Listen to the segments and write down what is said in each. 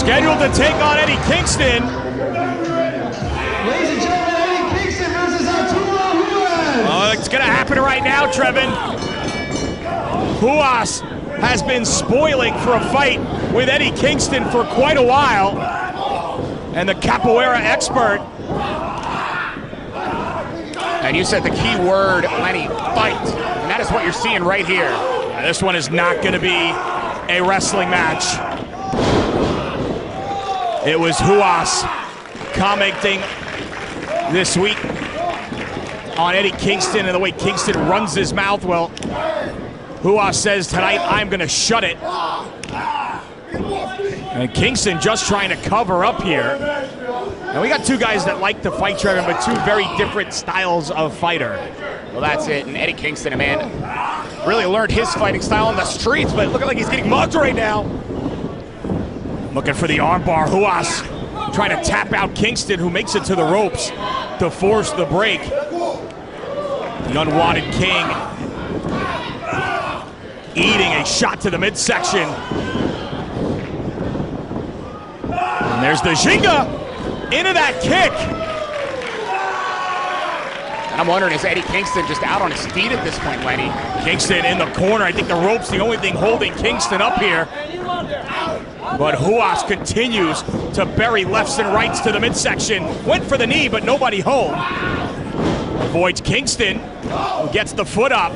Scheduled to take on Eddie Kingston. Ladies and gentlemen, Eddie Kingston versus Arturo Ruas. Oh, it's gonna happen right now, Trevin. Ruas has been spoiling for a fight with Eddie Kingston for quite a while. And the capoeira expert. And you said the key word, Lenny, fight. And that is what you're seeing right here. This one is not gonna be a wrestling match. It was Ruas commenting this week on Eddie Kingston and the way Kingston runs his mouth. Well, Ruas says tonight, I'm gonna shut it. And Kingston just trying to cover up here. And we got two guys that like to fight, Trevor, but two very different styles of fighter. Well, that's it. And Eddie Kingston, a man, really learned his fighting style on the streets, but looking like he's getting mugged right now. Looking for the armbar. Ruas trying to tap out Kingston, who makes it to the ropes to force the break. The unwanted king eating a shot to the midsection. And there's the Ginga into that kick. And I'm wondering, is Eddie Kingston just out on his feet at this point, Lenny? Kingston in the corner. I think the rope's the only thing holding Kingston up here. But Ruas continues to bury lefts and rights to the midsection. Went for the knee, but nobody home. Avoids Kingston, who gets the foot up.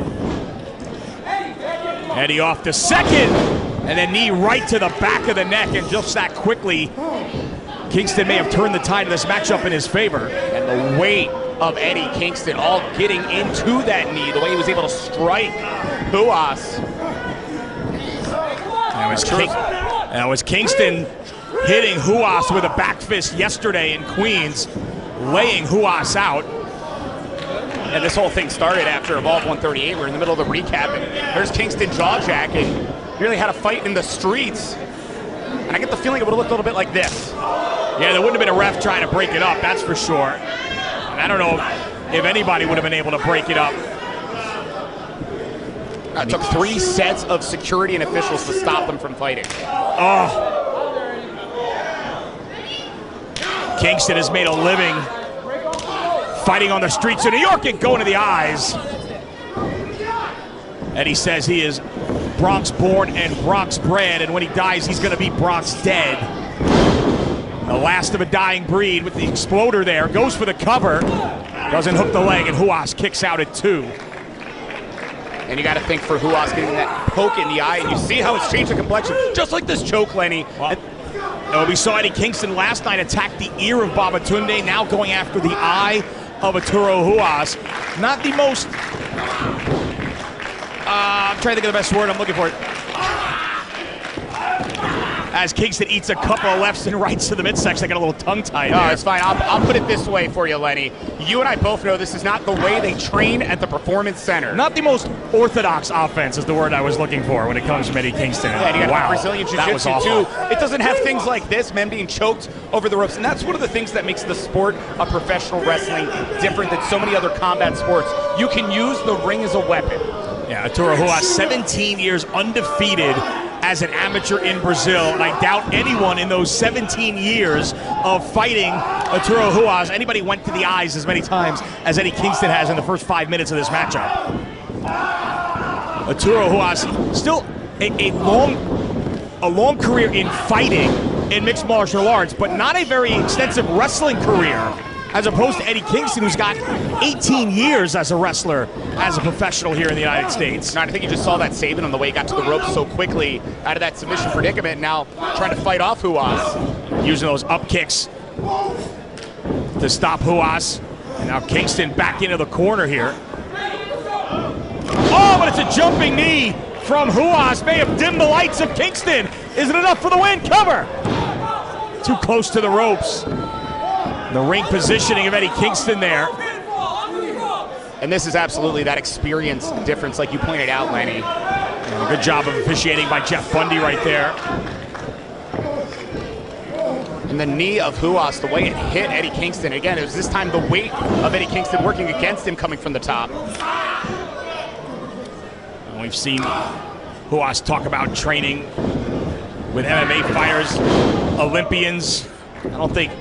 Eddie off the second, and then knee right to the back of the neck, and just that quickly, Kingston may have turned the tide of this matchup in his favor. And the weight of Eddie Kingston all getting into that knee, the way he was able to strike Ruas. That was Kingston hitting Ruas with a back fist yesterday in Queens, laying Ruas out. And this whole thing started after Evolve 138. We're in the middle of the recap, and there's Kingston jaw-jacking. Nearly had a fight in the streets. And I get the feeling it would have looked a little bit like this. Yeah, there wouldn't have been a ref trying to break it up, that's for sure. And I don't know if anybody would have been able to break it up. It took 3 sets of security and officials to stop them from fighting. Oh. Kingston has made a living fighting on the streets of New York and going to the eyes. Eddie says he is Bronx born and Bronx bred, and when he dies, he's going to be Bronx dead. The last of a dying breed with the exploder there. Goes for the cover. Doesn't hook the leg, and Ruas kicks out at 2. And you got to think for Ruas getting that poke in the eye, and you see how it's changed the complexion, just like this choke, Lenny. Well, we saw Eddie Kingston last night attack the ear of Babatunde, now going after the eye of Arturo Ruas. Not the most, I'm trying to think of the best word I'm looking for. As Kingston eats a couple of lefts and rights to the midsection, I got a little tongue-tied there. Oh, it's fine. I'll put it this way for you, Lenny. You and I both know this is not the way they train at the Performance Center. Not the most orthodox offense is the word I was looking for when it comes to Eddie Kingston. Yeah, and you got wow, Brazilian Jiu-Jitsu too. It doesn't have things like this, men being choked over the ropes. And that's one of the things that makes the sport of professional wrestling different than so many other combat sports. You can use the ring as a weapon. Yeah, Arturo Ruas, 17 years undefeated as an amateur in Brazil, and I doubt anyone in those 17 years of fighting Arturo Ruas, anybody went to the eyes as many times as Eddie Kingston has in the first 5 minutes of this matchup. Arturo Ruas, still a long career in fighting in mixed martial arts, but not a very extensive wrestling career, as opposed to Eddie Kingston, who's got 18 years as a wrestler, as a professional here in the United States. And I think you just saw that saving on the way he got to the ropes so quickly out of that submission predicament, now trying to fight off Ruas. Using those up kicks to stop Ruas. And now Kingston back into the corner here. Oh, but it's a jumping knee from Ruas. May have dimmed the lights of Kingston. Is it enough for the win? Cover! Too close to the ropes. The ring positioning of Eddie Kingston there. And this is absolutely that experience difference, like you pointed out, Lenny. And a good job of officiating by Jeff Bundy right there. And the knee of Ruas, the way it hit Eddie Kingston. Again, it was this time the weight of Eddie Kingston working against him coming from the top. And we've seen Ruas talk about training with MMA fighters, Olympians. I don't think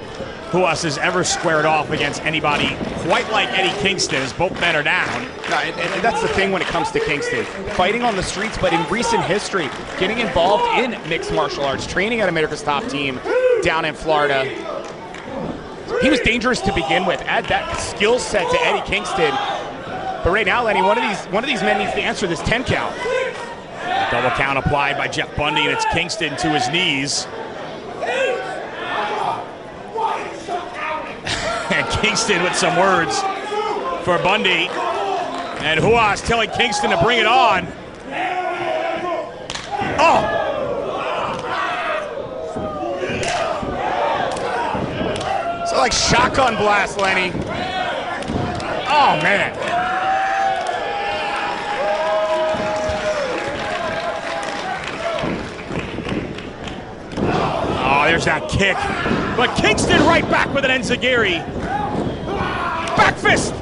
Ruas has ever squared off against anybody quite like Eddie Kingston, as both men are down. No, and that's the thing when it comes to Kingston. Fighting on the streets, but in recent history, getting involved in mixed martial arts, training at America's Top Team down in Florida. He was dangerous to begin with. Add that skill set to Eddie Kingston. But right now, Lenny, one of these men needs to answer this 10 count. Double count applied by Jeff Bundy, and it's Kingston to his knees. And Kingston with some words for Bundy. And Ruas telling Kingston to bring it on. Oh! So like shotgun blast, Lenny. Oh, man. Oh, there's that kick. But Kingston right back with an enziguri. Back fist.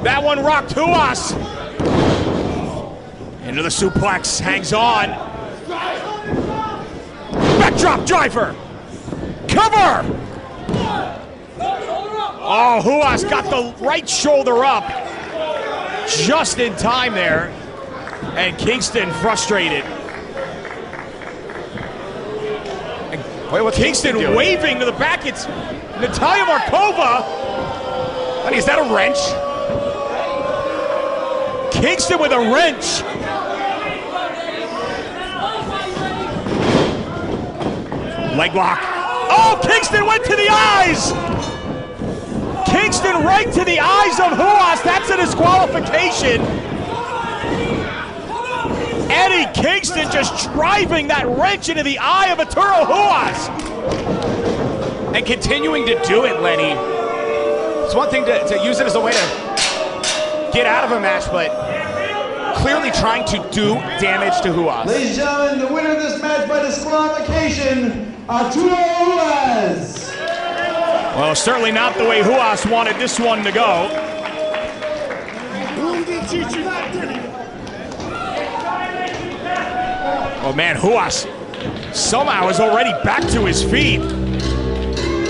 That one rocked Ruas. Into the suplex, hangs on. Backdrop driver. Cover. Oh, Ruas got the right shoulder up just in time there. And Kingston frustrated. Wait, what's Kingston waving to the back. It's Natalia Markova. Honey, is that a wrench? Kingston with a wrench. Leg lock. Oh, Kingston went to the eyes. Kingston right to the eyes of Ruas. That's a disqualification. Eddie Kingston just driving that wrench into the eye of Arturo Ruas. And continuing to do it, Lenny. It's one thing to use it as a way to get out of a match, but clearly trying to do damage to Ruas. Ladies and gentlemen, the winner of this match by disqualification, Arturo Ruas. Well, certainly not the way Ruas wanted this one to go. Oh man, Ruas somehow is already back to his feet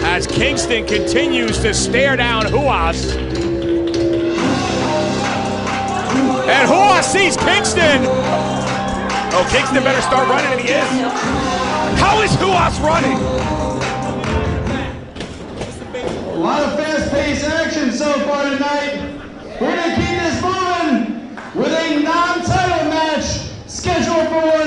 as Kingston continues to stare down Ruas. And Ruas sees Kingston. Oh, Kingston better start running, and he is. How is Ruas running? A lot of fast-paced action so far tonight.